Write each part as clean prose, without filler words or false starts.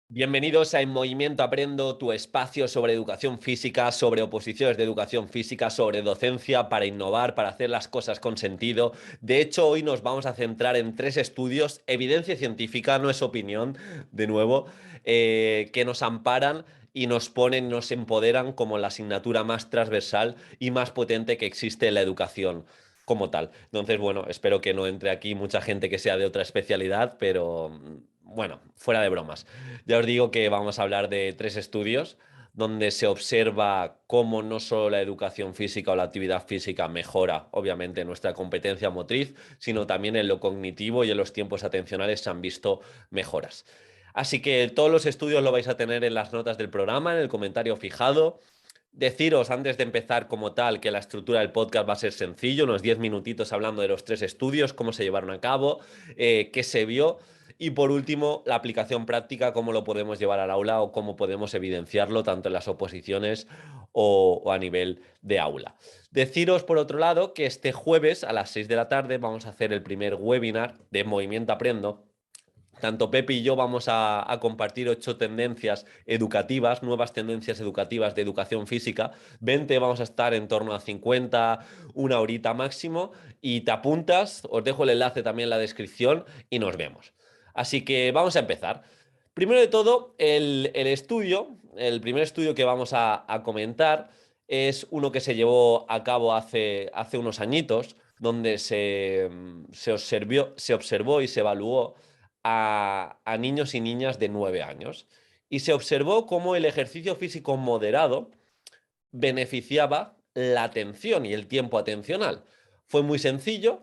Bienvenidos a En Movimiento Aprendo, tu espacio sobre educación física, sobre oposiciones de educación física, sobre docencia, para innovar, para hacer las cosas con sentido. De hecho, hoy nos vamos a centrar en 3 estudios, evidencia científica, no es opinión, de nuevo, que nos amparan y nos ponen, nos empoderan como la asignatura más transversal y más potente que existe en la educación como tal. Entonces, bueno, espero que no entre aquí mucha gente que sea de otra especialidad, pero bueno, fuera de bromas. Ya os digo que vamos a hablar de 3 estudios donde se observa cómo no solo la educación física o la actividad física mejora, obviamente, nuestra competencia motriz, sino también en lo cognitivo y en los tiempos atencionales se han visto mejoras. Así que todos los estudios lo vais a tener en las notas del programa, en el comentario fijado. Deciros antes de empezar como tal que la estructura del podcast va a ser sencillo, unos 10 minutitos hablando de los 3 estudios, cómo se llevaron a cabo, qué se vio y por último la aplicación práctica, cómo lo podemos llevar al aula o cómo podemos evidenciarlo tanto en las oposiciones o a nivel de aula. Deciros por otro lado que este jueves a las 6 de la tarde vamos a hacer el primer webinar de Movimiento Aprendo. Tanto Pepe y yo vamos a compartir 8 tendencias educativas, nuevas tendencias educativas de educación física. 20 vamos a estar en torno a 50, una horita máximo. Y te apuntas, os dejo el enlace también en la descripción y nos vemos. Así que vamos a empezar. Primero de todo, el primer estudio que vamos a comentar es uno que se llevó a cabo hace unos añitos, donde se observó y se evaluó a niños y niñas de 9 años. Y se observó cómo el ejercicio físico moderado beneficiaba la atención y el tiempo atencional. Fue muy sencillo.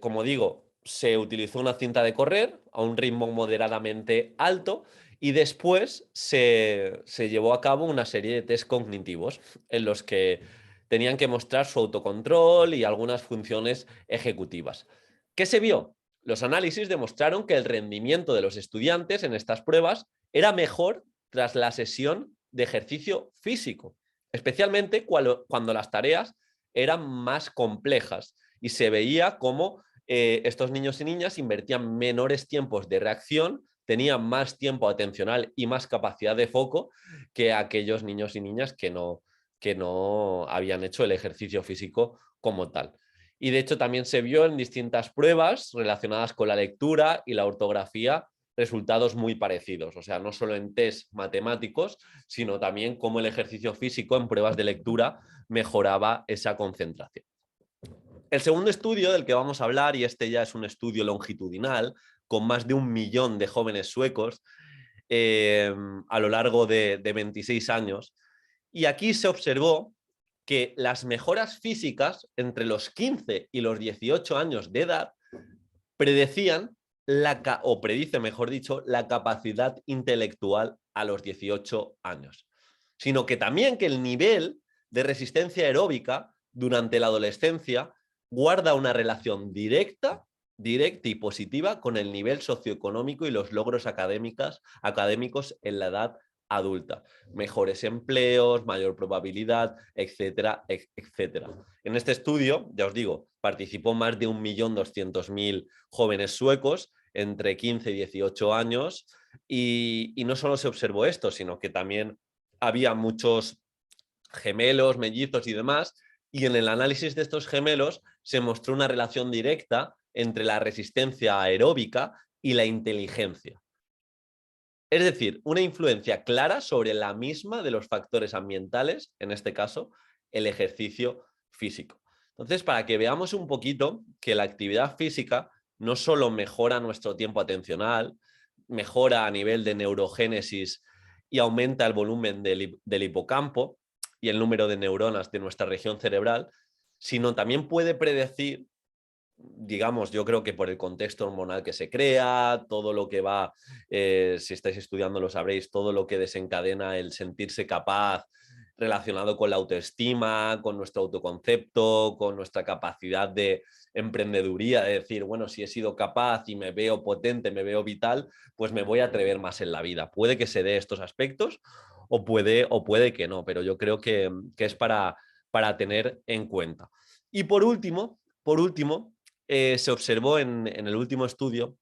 Como digo, se utilizó una cinta de correr a un ritmo moderadamente alto y después se llevó a cabo una serie de test cognitivos en los que tenían que mostrar su autocontrol y algunas funciones ejecutivas. ¿Qué se vio? Los análisis demostraron que el rendimiento de los estudiantes en estas pruebas era mejor tras la sesión de ejercicio físico, especialmente cuando las tareas eran más complejas y se veía cómo estos niños y niñas invertían menores tiempos de reacción, tenían más tiempo atencional y más capacidad de foco que aquellos niños y niñas que no habían hecho el ejercicio físico como tal. Y de hecho también se vio en distintas pruebas relacionadas con la lectura y la ortografía resultados muy parecidos. O sea, no solo en test matemáticos, sino también cómo el ejercicio físico en pruebas de lectura mejoraba esa concentración. El segundo estudio del que vamos a hablar, y este ya es un estudio longitudinal, con más de 1 millón de jóvenes suecos a lo largo de 26 años, y aquí se observó que las mejoras físicas entre los 15 y los 18 años de edad predecían o predice, mejor dicho, la capacidad intelectual a los 18 años, sino que también que el nivel de resistencia aeróbica durante la adolescencia guarda una relación directa y positiva con el nivel socioeconómico y los logros académicos en la edad adulta. Mejores empleos, mayor probabilidad, etcétera, etcétera. En este estudio, ya os digo, participó más de 1.200.000 jóvenes suecos entre 15 y 18 años y no solo se observó esto, sino que también había muchos gemelos, mellizos y demás, y en el análisis de estos gemelos se mostró una relación directa entre la resistencia aeróbica y la inteligencia. Es decir, una influencia clara sobre la misma de los factores ambientales, en este caso, el ejercicio físico. Entonces, para que veamos un poquito que la actividad física no solo mejora nuestro tiempo atencional, mejora a nivel de neurogénesis y aumenta el volumen del hipocampo y el número de neuronas de nuestra región cerebral, sino también puede predecir, digamos, yo creo que por el contexto hormonal que se crea, todo lo que va, si estáis estudiando lo sabréis, todo lo que desencadena el sentirse capaz relacionado con la autoestima, con nuestro autoconcepto, con nuestra capacidad de emprendeduría, de decir, bueno, si he sido capaz y me veo potente, me veo vital, pues me voy a atrever más en la vida. Puede que se dé estos aspectos o puede que no, pero yo creo que es para tener en cuenta. Y por último se observó en el último estudio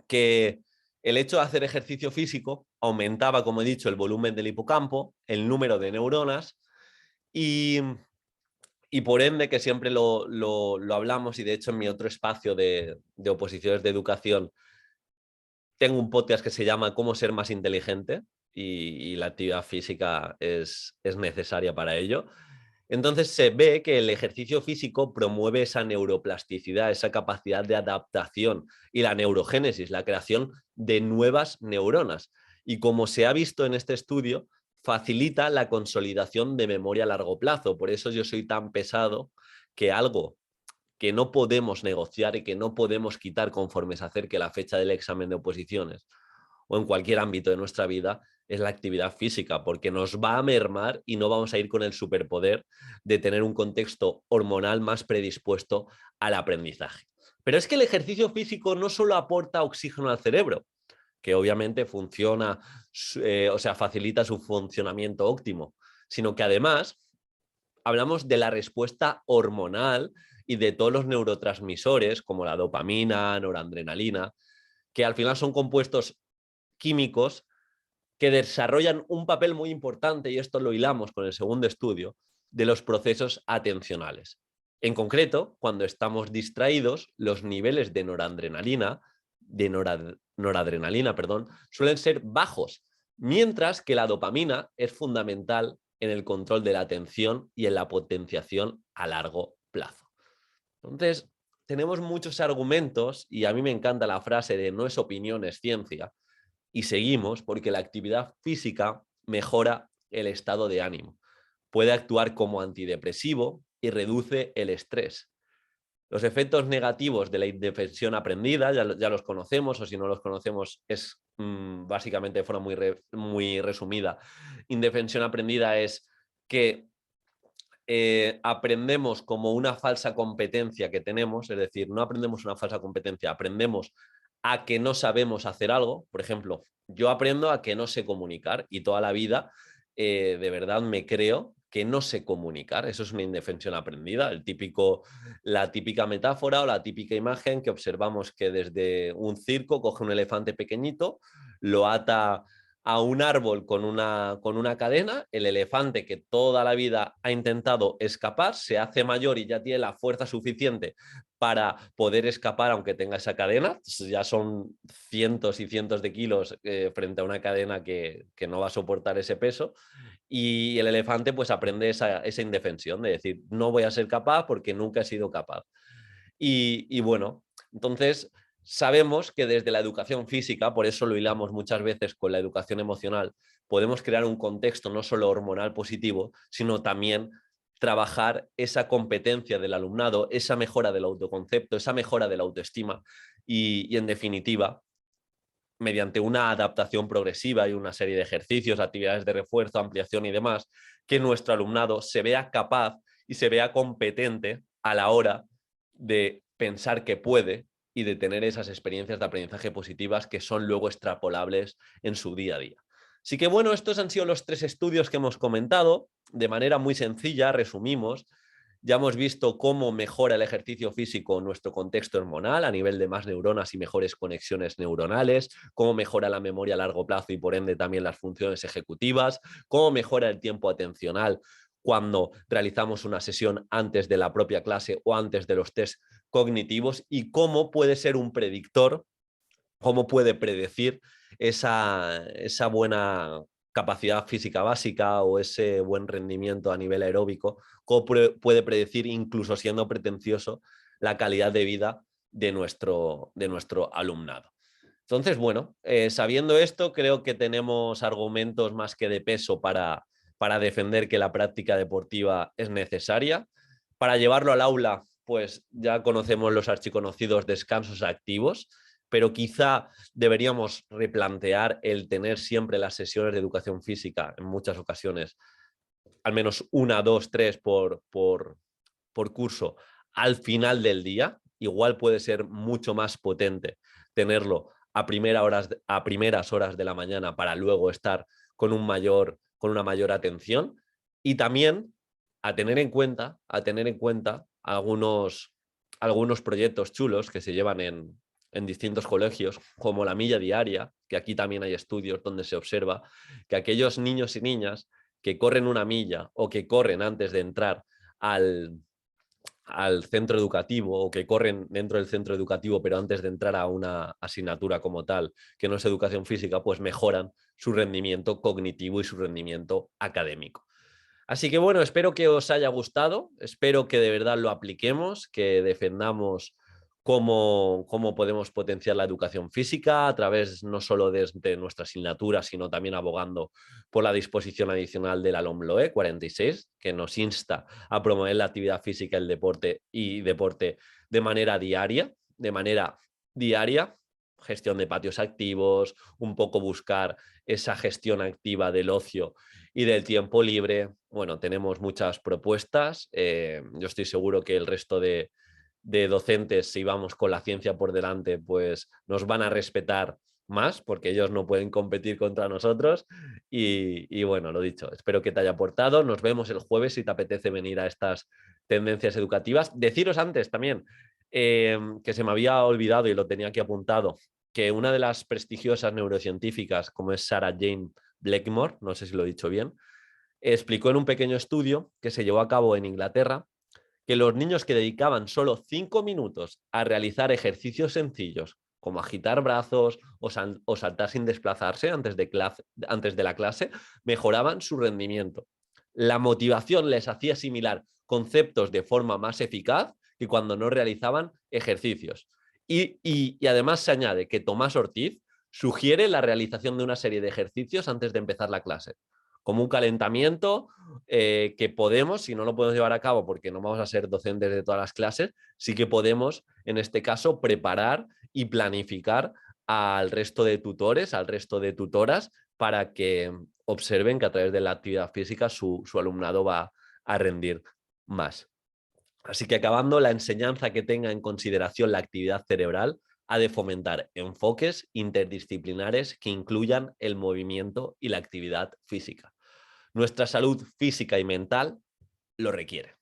que El hecho de hacer ejercicio físico aumentaba, como he dicho, el volumen del hipocampo, el número de neuronas y, y por ende, que siempre lo hablamos y de hecho en mi otro espacio de oposiciones de educación tengo un podcast que se llama Cómo ser más inteligente y la actividad física es necesaria para ello. Entonces se ve que el ejercicio físico promueve esa neuroplasticidad, esa capacidad de adaptación y la neurogénesis, la creación de nuevas neuronas. Y como se ha visto en este estudio, facilita la consolidación de memoria a largo plazo. Por eso yo soy tan pesado que algo que no podemos negociar y que no podemos quitar conforme se acerque la fecha del examen de oposiciones o en cualquier ámbito de nuestra vida es la actividad física, porque nos va a mermar y no vamos a ir con el superpoder de tener un contexto hormonal más predispuesto al aprendizaje. Pero es que el ejercicio físico no solo aporta oxígeno al cerebro, que obviamente funciona, o sea, facilita su funcionamiento óptimo, sino que además hablamos de la respuesta hormonal y de todos los neurotransmisores como la dopamina, noradrenalina, que al final son compuestos químicos que desarrollan un papel muy importante, y esto lo hilamos con el segundo estudio, de los procesos atencionales. En concreto, cuando estamos distraídos, los niveles de noradrenalina, suelen ser bajos, mientras que la dopamina es fundamental en el control de la atención y en la potenciación a largo plazo. Entonces, tenemos muchos argumentos y a mí me encanta la frase de no es opinión, es ciencia, y seguimos porque la actividad física mejora el estado de ánimo, puede actuar como antidepresivo y reduce el estrés. Los efectos negativos de la indefensión aprendida ya los conocemos, o si no los conocemos es básicamente de forma muy resumida. Indefensión aprendida es que aprendemos como una falsa competencia que tenemos, es decir, no aprendemos una falsa competencia, aprendemos a que no sabemos hacer algo. Por ejemplo, yo aprendo a que no sé comunicar y toda la vida de verdad me creo que no sé comunicar. Eso es una indefensión aprendida, la típica metáfora o la típica imagen que observamos que desde un circo coge un elefante pequeñito, lo ata a un árbol con una cadena, el elefante que toda la vida ha intentado escapar, se hace mayor y ya tiene la fuerza suficiente para poder escapar aunque tenga esa cadena, ya son cientos y cientos de kilos frente a una cadena que no va a soportar ese peso, y el elefante pues aprende esa indefensión de decir, no voy a ser capaz porque nunca he sido capaz. Y bueno, entonces sabemos que desde la educación física, por eso lo hilamos muchas veces con la educación emocional, podemos crear un contexto no solo hormonal positivo, sino también trabajar esa competencia del alumnado, esa mejora del autoconcepto, esa mejora de la autoestima y en definitiva, mediante una adaptación progresiva y una serie de ejercicios, actividades de refuerzo, ampliación y demás, que nuestro alumnado se vea capaz y se vea competente a la hora de pensar que puede y de tener esas experiencias de aprendizaje positivas que son luego extrapolables en su día a día. Así que bueno, estos han sido los 3 estudios que hemos comentado. De manera muy sencilla, resumimos. Ya hemos visto cómo mejora el ejercicio físico nuestro contexto hormonal a nivel de más neuronas y mejores conexiones neuronales, cómo mejora la memoria a largo plazo y por ende también las funciones ejecutivas, cómo mejora el tiempo atencional cuando realizamos una sesión antes de la propia clase o antes de los test cognitivos y cómo puede ser un predictor, cómo puede predecir esa buena capacidad física básica o ese buen rendimiento a nivel aeróbico, cómo puede predecir, incluso siendo pretencioso, la calidad de vida de nuestro alumnado. Entonces, bueno, sabiendo esto, creo que tenemos argumentos más que de peso para defender que la práctica deportiva es necesaria. Para llevarlo al aula, pues ya conocemos los archiconocidos descansos activos, pero quizá deberíamos replantear el tener siempre las sesiones de educación física en muchas ocasiones, al menos una, dos, tres por curso al final del día. Igual puede ser mucho más potente tenerlo a primeras horas de la mañana para luego estar con una mayor atención y también a tener en cuenta algunos proyectos chulos que se llevan en distintos colegios, como la milla diaria, que aquí también hay estudios donde se observa que aquellos niños y niñas que corren una milla o que corren antes de entrar al centro educativo o que corren dentro del centro educativo pero antes de entrar a una asignatura como tal, que no es educación física, pues mejoran su rendimiento cognitivo y su rendimiento académico. Así que bueno, espero que os haya gustado, espero que de verdad lo apliquemos, que defendamos cómo podemos potenciar la educación física a través no solo de nuestra asignatura, sino también abogando por la disposición adicional de la LOMLOE 46, que nos insta a promover la actividad física, el deporte y deporte de manera diaria, gestión de patios activos, un poco buscar esa gestión activa del ocio y del tiempo libre. Bueno, tenemos muchas propuestas. Yo estoy seguro que el resto de docentes, si vamos con la ciencia por delante, pues nos van a respetar más porque ellos no pueden competir contra nosotros y bueno, lo dicho, espero que te haya aportado. Nos vemos el jueves si te apetece venir a estas tendencias educativas. Deciros antes también que se me había olvidado y lo tenía aquí apuntado, que una de las prestigiosas neurocientíficas como es Sarah Jane Blackmore, no sé si lo he dicho bien, explicó en un pequeño estudio que se llevó a cabo en Inglaterra que los niños que dedicaban solo 5 minutos a realizar ejercicios sencillos, como agitar brazos o saltar sin desplazarse antes de la clase, mejoraban su rendimiento. La motivación les hacía asimilar conceptos de forma más eficaz que cuando no realizaban ejercicios. Y además se añade que Tomás Ortiz sugiere la realización de una serie de ejercicios antes de empezar la clase, como un calentamiento que podemos, si no lo podemos llevar a cabo porque no vamos a ser docentes de todas las clases, sí que podemos, en este caso, preparar y planificar al resto de tutores, al resto de tutoras, para que observen que a través de la actividad física su alumnado va a rendir más. Así que acabando, la enseñanza que tenga en consideración la actividad cerebral ha de fomentar enfoques interdisciplinares que incluyan el movimiento y la actividad física. Nuestra salud física y mental lo requiere.